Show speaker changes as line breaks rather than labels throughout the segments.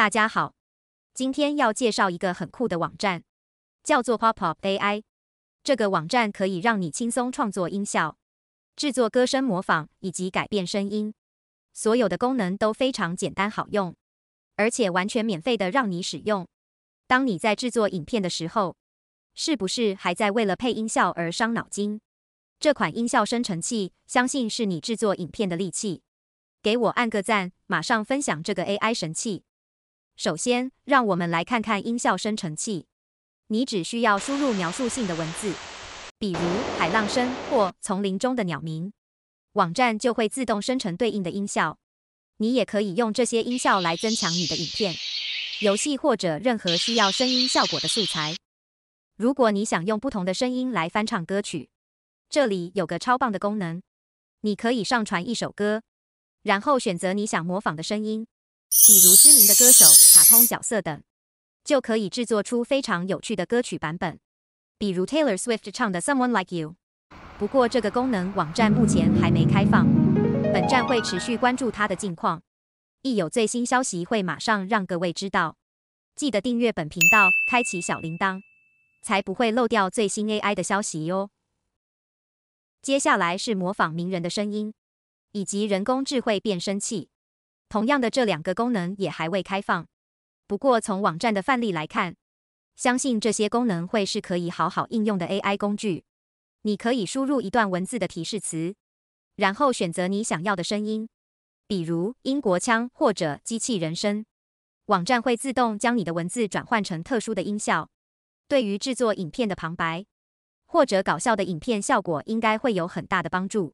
大家好，今天要介绍一个很酷的网站，叫做 Pop-Up AI。这个网站可以让你轻松创作音效、制作歌声模仿以及改变声音，所有的功能都非常简单好用，而且完全免费的让你使用。当你在制作影片的时候，是不是还在为了配音效而伤脑筋？这款音效生成器，相信是你制作影片的利器。给我按个赞，马上分享这个 AI 神器。首先，让我们来看看音效生成器。你只需要输入描述性的文字，比如海浪声或丛林中的鸟鸣，网站就会自动生成对应的音效。你也可以用这些音效来增强你的影片、游戏或者任何需要声音效果的素材。如果你想用不同的声音来翻唱歌曲，这里有个超棒的功能，你可以上传一首歌，然后选择你想模仿的声音，比如知名的歌手、卡通角色等，就可以制作出非常有趣的歌曲版本，比如 Taylor Swift 唱的 Someone Like You。不过这个功能网站目前还没开放，本站会持续关注它的近况，一有最新消息会马上让各位知道。记得订阅本频道，开启小铃铛，才不会漏掉最新 AI 的消息哟。接下来是模仿名人的声音，以及人工智慧变声器。同样的，这两个功能也还未开放。不过从网站的范例来看，相信这些功能会是可以好好应用的 AI 工具。你可以输入一段文字的提示词，然后选择你想要的声音，比如英国腔或者机器人声。网站会自动将你的文字转换成特殊的音效，对于制作影片的旁白或者搞笑的影片效果应该会有很大的帮助。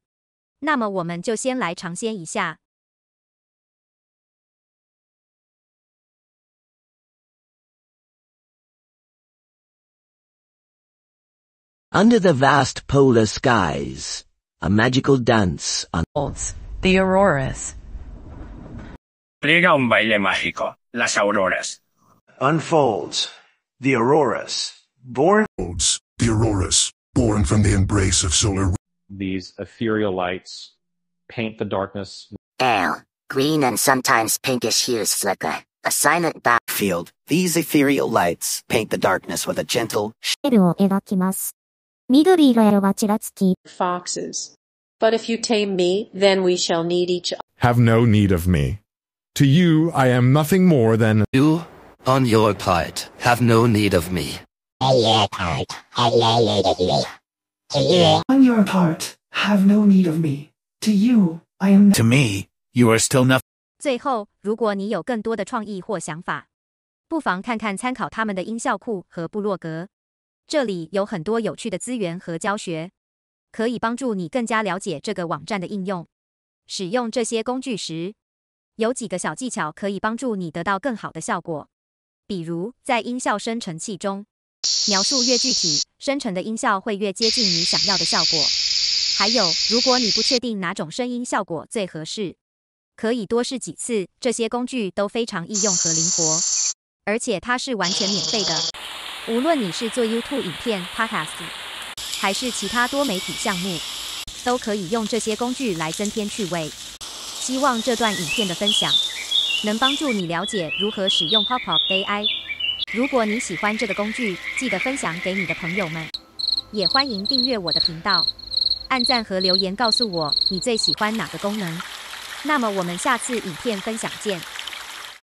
那么我们就先来尝鲜一下。
Under the vast polar skies, a magical dance
unfolds. The auroras.
Riega un baile mágico, las auroras.
Unfolds. The auroras. Born
from the embrace of solar.
These ethereal lights paint the darkness.
Pale, green and sometimes pinkish hues flicker. A silent
battlefield. These ethereal lights paint the darkness with a gentle
foxes. But if you tame me, then we shall need each other.
Have no need of me. To you, I am nothing more than.
You, on your part, have no need of me.
On your part, have no need of me. To you.
On your part, have no need of me. To you, I am.
To me, you are still nothing.
最后，如果你有更多的创意或想法，不妨看看参考他们的音效库和部落格。这里有很多有趣的资源和教学，可以帮助你更加了解这个网站的应用。使用这些工具时，有几个小技巧可以帮助你得到更好的效果。比如，在音效生成器中，描述越具体，生成的音效会越接近你想要的效果。还有，如果你不确定哪种声音效果最合适，可以多试几次。这些工具都非常易用和灵活，而且它是完全免费的。无论你是做 YouTube 影片、Podcast， 还是其他多媒体项目，都可以用这些工具来增添趣味。希望这段影片的分享能帮助你了解如何使用 Pop-Up AI。如果你喜欢这个工具，记得分享给你的朋友们，也欢迎订阅我的频道，按赞和留言告诉我你最喜欢哪个功能。那么我们下次影片分享见。